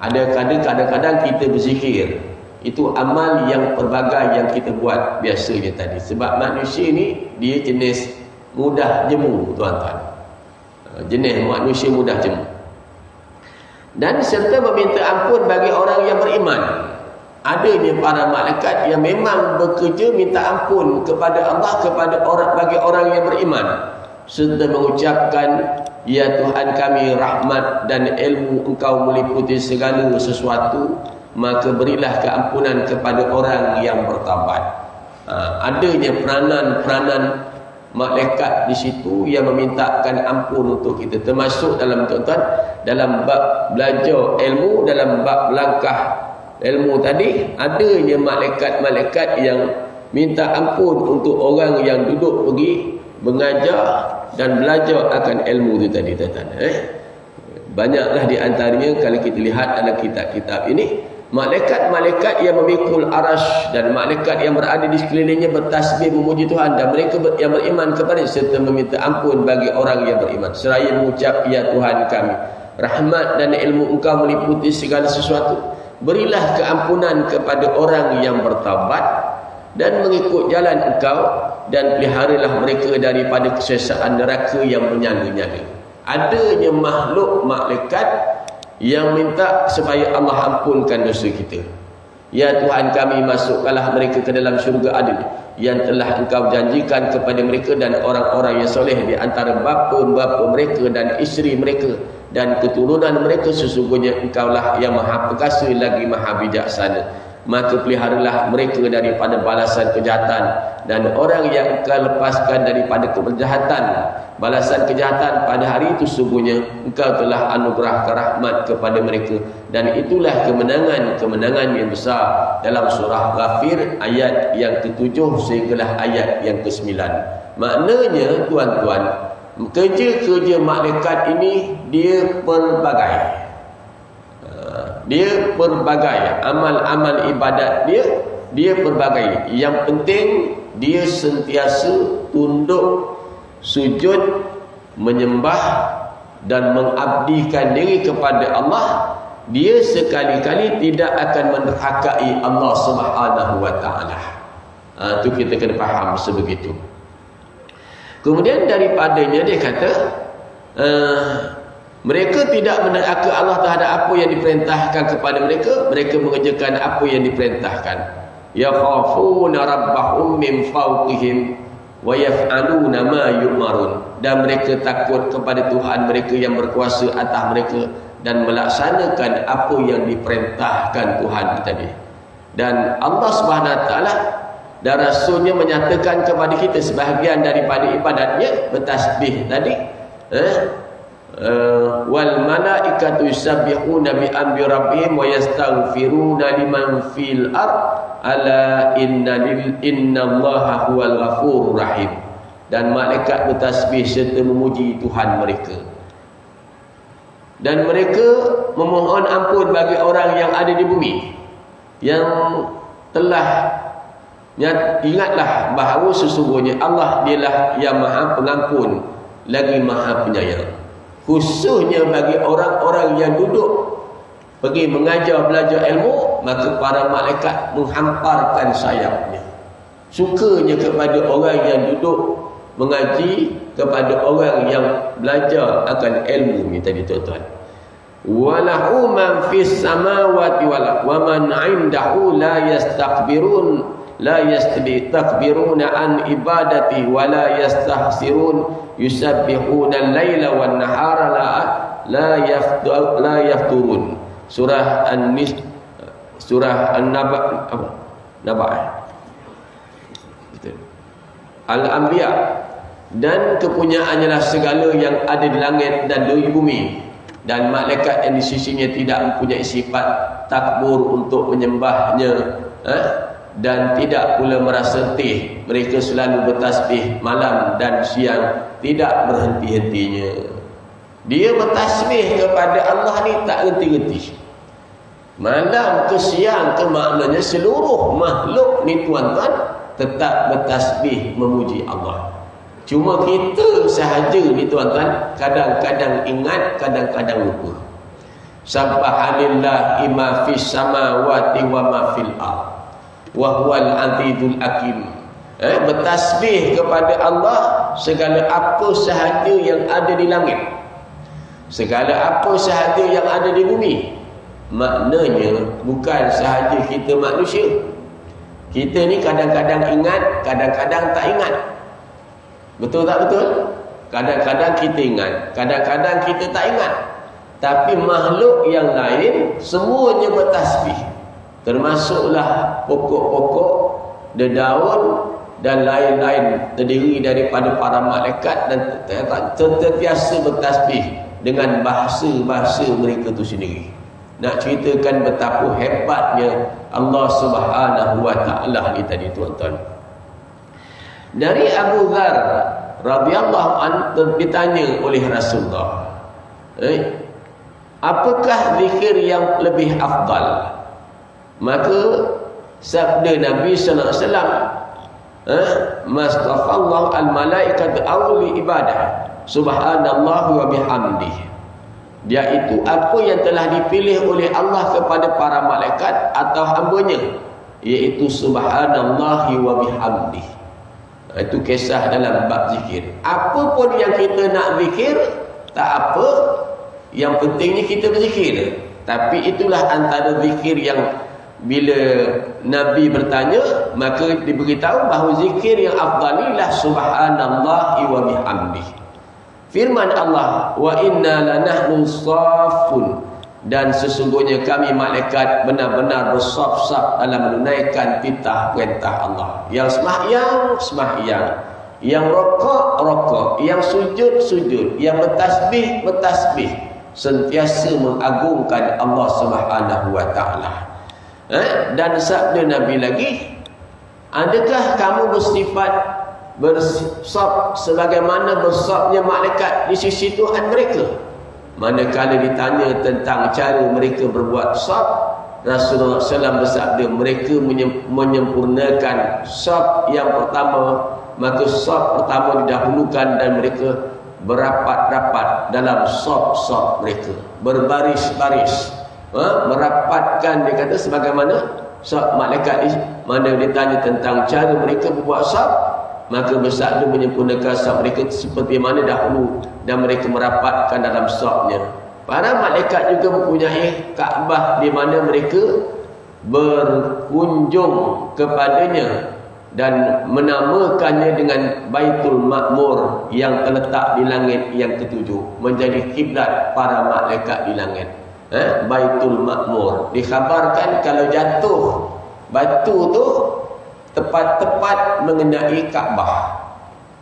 ada kadang-kadang kita berzikir. Itu amal yang pelbagai yang kita buat biasanya tadi. Sebab manusia ni dia jenis mudah jemu, tuan-tuan. Jenis manusia mudah jemu. Dan serta meminta ampun bagi orang yang beriman. Adanya para malaikat yang memang bekerja minta ampun kepada Allah, kepada orang, bagi orang yang beriman, serta mengucapkan, ya Tuhan kami, rahmat dan ilmu Engkau meliputi segala sesuatu, maka berilah keampunan kepada orang yang bertaubat. Adanya peranan-peranan malaikat di situ yang memintakan ampun untuk kita, termasuk dalam, tuan-tuan, dalam bab belajar ilmu, dalam bab langkah ilmu tadi, adanya malaikat-malaikat yang minta ampun untuk orang yang duduk pergi mengajar dan belajar akan ilmu itu tadi, tuan-tuan. Banyaklah di antaranya kalau kita lihat dalam kitab-kitab ini, malaikat-malaikat yang memikul arash dan malaikat yang berada di sekelilingnya bertasbih memuji Tuhan, dan mereka yang beriman kepada serta meminta ampun bagi orang yang beriman, seraya mengucap, ya Tuhan kami, rahmat dan ilmu Engkau meliputi segala sesuatu, berilah keampunan kepada orang yang bertaubat dan mengikut jalan Engkau, dan peliharalah mereka daripada kesesaan neraka yang menyala-nyala. Adanya makhluk malaikat yang minta supaya Allah ampunkan dosa kita. Ya Tuhan kami, masukkanlah mereka ke dalam syurga adil yang telah Engkau janjikan kepada mereka dan orang-orang yang soleh di antara bapa-bapa mereka dan isteri mereka dan keturunan mereka. Sesungguhnya Engkaulah yang maha perkasa lagi maha bijaksana. Maka peliharalah mereka daripada balasan kejahatan, dan orang yang Engkau lepaskan daripada kejahatan, balasan kejahatan pada hari itu, sesungguhnya Engkau telah anugerahkan rahmat kepada mereka, dan itulah kemenangan yang besar. Dalam surah Ghafir ayat yang ke-7 sehinggalah ayat yang ke-9. Maknanya, tuan-tuan, kerja-kerja malaikat ini dia pelbagai. Dia pelbagai, amal-amal ibadat dia pelbagai. Yang penting dia sentiasa tunduk, sujud, menyembah dan mengabdikan diri kepada Allah. Dia sekali-kali tidak akan menderhakai Allah Subhanahu wa taala. Itu kita kena faham sebegitu. Kemudian daripadanya dia kata, mereka tidak menderhaka Allah terhadap apa yang diperintahkan kepada mereka. Mereka mengerjakan apa yang diperintahkan. Yakhafuna rabbahum min fawqihim wa yaf'aluna ma yu'marun. Dan mereka takut kepada Tuhan mereka yang berkuasa atas mereka dan melaksanakan apa yang diperintahkan Tuhan tadi. Dan Allah Subhanahu Wa Taala dan Rasulnya menyatakan kepada kita sebahagian daripada ibadatnya bertasbih tadi, wal malaikatu yusabbihuna bi amri rabbihim wa yastaghfiruna liman fil ard ala innallaha huwal ghafurur rahim. Dan malaikat bertasbih serta memuji Tuhan mereka, dan mereka memohon ampun bagi orang yang ada di bumi, yang telah ingatlah bahawa sesungguhnya Allah dialah yang maha pengampun lagi maha penyayang. Khususnya bagi orang-orang yang duduk pergi mengajar belajar ilmu, maka para malaikat menghamparkan sayapnya. Sukanya kepada orang yang duduk mengaji, kepada orang yang belajar akan ilmu ni tadi tuan-tuan. Walahu man fis samawati wa man 'indahu la yastakbiruna an ibadati wa la yastahsirun yusabbihuna al-laila wan nahara la yafturun. Surah An-Naba, Al-Anbiya. Dan kepunyaannya lah segala yang ada di langit dan di bumi, dan malaikat yang di sisinya tidak mempunyai sifat takbur untuk menyembahnya, dan tidak pula merasa letih. Mereka selalu bertasbih malam dan siang, tidak berhenti-hentinya. Dia bertasbih kepada Allah ni tak henti-henti. Malam ke siang ke, maknanya seluruh makhluk ni tuan-tuan tetap bertasbih memuji Allah. Cuma kita sahaja ni tuan-tuan kadang-kadang ingat, kadang-kadang lupa. Subhanallahi ma fis samawati wa ma fil ardh wa huwal azizul hakim. Bertasbih kepada Allah segala apa sahaja yang ada di langit, segala apa sahaja yang ada di bumi. Maknanya bukan sahaja kita manusia. Kita ni kadang-kadang ingat, kadang-kadang tak ingat. Betul tak betul? Kadang-kadang kita ingat, kadang-kadang kita tak ingat. Tapi makhluk yang lain semuanya bertasbih. Termasuklah pokok-pokok, dedaun dan lain-lain, terdiri daripada para malaikat, dan sentiasa bertasbih dengan bahasa-bahasa mereka tu sendiri. Nak ceritakan betapa hebatnya Allah Subhanahu wa taala ni tadi tuan-tuan. Dari Abu Dzar radhiyallahu anhu ditanya oleh Rasulullah, apakah zikir yang lebih afdal? Maka sabda Nabi sallallahu alaihi wasallam, mastafallahu al-malaikatu awli ibadah subhanallah wa bihamdihi. Iaitu apa yang telah dipilih oleh Allah kepada para malaikat atau hambanya, iaitu subhanallah wa bihamdihi. Itu kisah dalam bab zikir. Apa pun yang kita nak zikir, tak apa, yang pentingnya kita berzikir. Tapi itulah antara zikir yang bila Nabi bertanya, maka diberitahu bahawa zikir yang afdal ialah subhanallahi wa bihamdihi. Firman Allah, wa inna lanahnu saffun, dan sesungguhnya kami malaikat benar-benar bersaf-saf dalam menunaikan titah perintah Allah. Yang sembahyang, sembahyang, yang rokok, yang sujud, yang bertasbih, sentiasa mengagungkan Allah Subhanahu wa taala. Dan sabda Nabi lagi, adakah kamu bersifat bersaf sebagaimana bersafnya malaikat di sisi Tuhan mereka? Manakala ditanya tentang cara mereka berbuat saf, Rasulullah SAW bersabda, mereka menyempurnakan saf yang pertama, maka saf pertama didahulukan dan mereka berapat-rapat dalam saf-saf mereka, berbaris-baris, merapatkan. Dia kata sebagaimana saf malaikat. Mana ditanya tentang cara mereka berbuat saf, maka bersabda menyempurnakan saf mereka seperti mana dahulu, dan mereka merapatkan dalam safnya. Para malaikat juga mempunyai Kaabah di mana mereka berkunjung kepadanya dan menamakannya dengan Baitul Ma'mur yang terletak di langit yang ketujuh, menjadi kiblat para malaikat di langit. Baitul Ma'mur dikhabarkan kalau jatuh batu tu tepat-tepat mengenai Kaabah,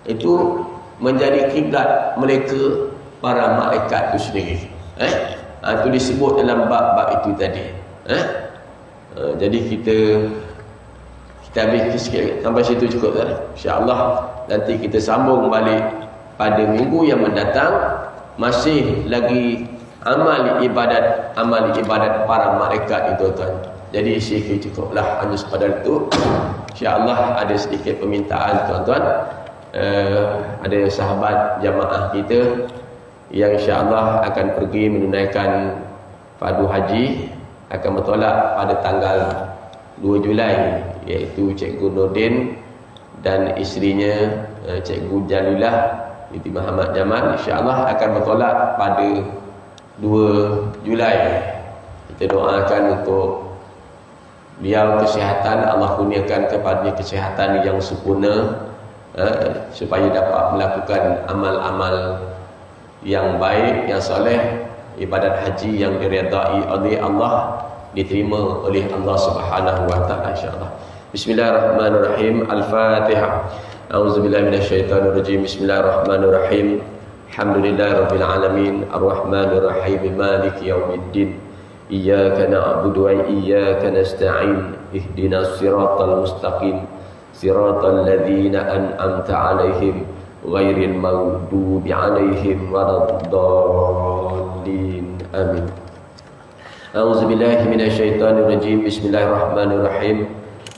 itu menjadi kiblat mereka para malaikat itu sendiri. Itu disebut dalam bab-bab itu tadi. Jadi kita habis sikit sampai situ cukup dah. InsyaAllah nanti kita sambung balik pada minggu yang mendatang. Masih lagi amal ibadat para malaikat itu tuan. Jadi sikit cukuplah hanya sekadar itu. InsyaAllah ada sedikit permintaan tuan-tuan. Ada sahabat jamaah kita yang insyaAllah akan pergi menunaikan fardu haji, akan bertolak pada tanggal 2 Julai, iaitu Cikgu Nordin dan isterinya Cikgu Jalilah binti Muhammad Jamal, insyaAllah akan bertolak pada 2 Julai. Kita doakan untuk beliau kesihatan, Allah kurniakan kepadanya kesihatan yang sempurna, supaya dapat melakukan amal-amal yang baik, yang soleh, ibadat haji yang diredai oleh Allah, diterima oleh Allah Subhanahu wa taala insyaallah. Bismillahirrahmanirrahim. Al-Fatihah. A'udzubillahi minasyaitonirrajim. Bismillahirrahmanirrahim. Alhamdulillahirabbil alamin, arrahmanirrahim, maliki yaumiddin. Iyyaka na'budu wa iyyaka nasta'in. Ihdinas siratal mustaqim. Siratal ladzina an'amta 'alaihim ghairil maghdubi 'alaihim waladdallin. Amin. A'udzubillahi minasyaitonirrajim. Bismillahirrahmanirrahim.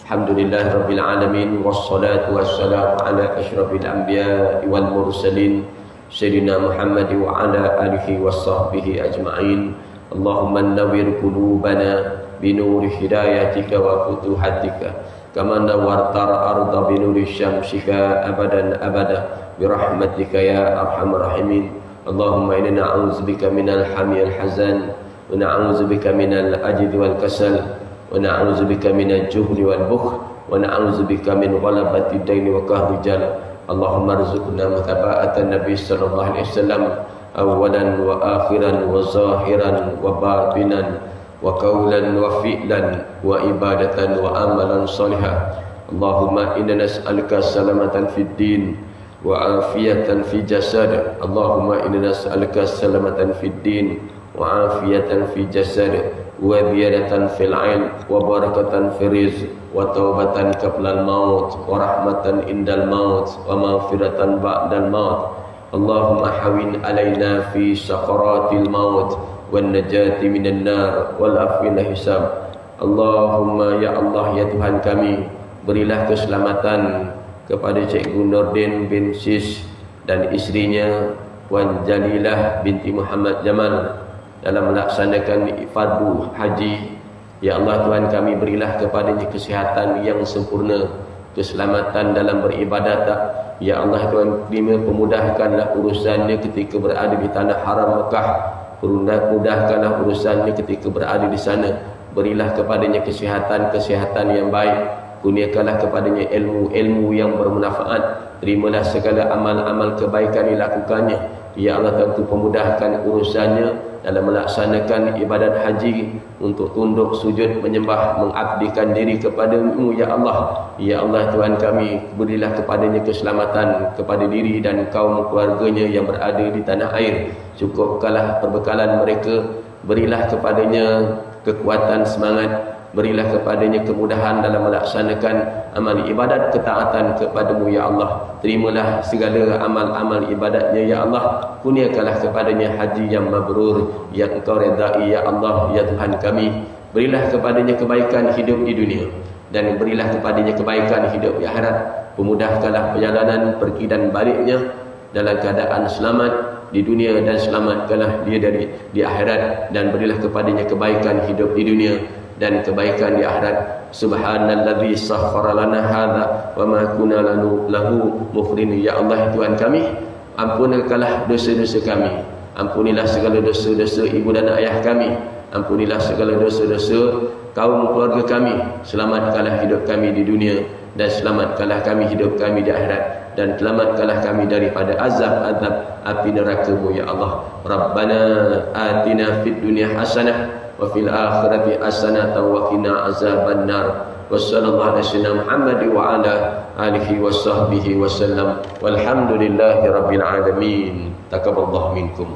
Alhamdulillahirabbil alamin, wassalatu wassalamu ala asyrafil anbiya'i wal mursalin sayyidina Muhammad wa ala alihi washabbihi ajma'in. Allahumma nawwir qulubana binuri hidayatika wa futuhatika kama nawwarta al-ardha binuri syamsika abadan abada birahmatika ya arhamar rahimin. Allahumma inna na'udzubika minal hamil hazan wa na'udzubika minal ajzi wal kasal wa na'udzubika minal juhli wal bukhl wa na'udzubika min ghalabati daini wa qahri rijal. Allahumma arzuqna mutaba'atan nabi sallallahu alaihi wasallam awalan wa akhiran wa zahiran wa batinan wa qawlan wa fi'lan wa ibadatan wa amalan salihah. Allahumma inna nas'aluka salamatan fid din wa afiyatan fi jasad. Allahumma inna nas'aluka salamatan fid din wa afiyatan fi jasad wa ziyadatan fil ilm wa barakatan fil rizq wa taubatan qabla al maut wa rahmatan indal maut wa maghfiratan ba'dal maut. Allahumma hawin alaina fi sakaratil maut wan najati minan nar wal afwil hisab. Allahumma ya Allah ya Tuhan kami, berilah keselamatan kepada Cikgu Nordin bin Sis dan isterinya Wan Jalilah binti Muhammad Jamal dalam melaksanakan fardu haji. Ya Allah Tuhan kami, berilah kepadanya kesihatan yang sempurna, keselamatan dalam beribadat. Ya Allah Tuhan, pemudahkanlah urusannya ketika berada di tanah haram Mekah, mudahkanlah urusannya ketika berada di sana. Berilah kepadanya kesihatan yang baik, kurniakanlah kepadanya ilmu yang bermanfaat. Terimalah segala amal-amal kebaikan dilakukannya. Ya Allah tentu pemudahkan urusannya dalam melaksanakan ibadat haji, untuk tunduk sujud menyembah, mengabdikan diri kepada-Mu ya Allah. Ya Allah Tuhan kami, berilah kepadanya keselamatan kepada diri dan kaum keluarganya yang berada di tanah air. Cukupkanlah perbekalan mereka, berilah kepadanya kekuatan semangat, berilah kepadanya kemudahan dalam melaksanakan amal ibadat ketaatan kepada-Mu ya Allah. Terimalah segala amal-amal ibadatnya ya Allah. Kurniakanlah kepadanya haji yang mabrur yang Engkau redai ya Allah ya Tuhan kami. Berilah kepadanya kebaikan hidup di dunia dan berilah kepadanya kebaikan hidup di akhirat. Pemudahkanlah perjalanan pergi dan baliknya dalam keadaan selamat di dunia, dan selamatkanlah dia di akhirat, dan berilah kepadanya kebaikan hidup di dunia dan kebaikan di akhirat. Subhanalladzi sakhkhara lana hadza wa ma kunna lahu muqrinin. Ya Allah Tuhan kami, ampunilah dosa-dosa kami, ampunilah segala dosa-dosa ibu dan ayah kami, ampunilah segala dosa-dosa kaum keluarga kami, selamatkanlah hidup kami di dunia dan selamatkanlah kami hidup kami di akhirat, dan selamatkanlah kami daripada azab-azab api neraka-Mu ya Allah. Rabbana atina fid dunya hasanah wa fil akhirati hasanatan wa qina azabannar. Wassallallahu ala sayyidina Muhammad wa ala alihi wa sahbihi wasallam. Walhamdulillahi rabbil alamin. Taqabbalallahu minkum.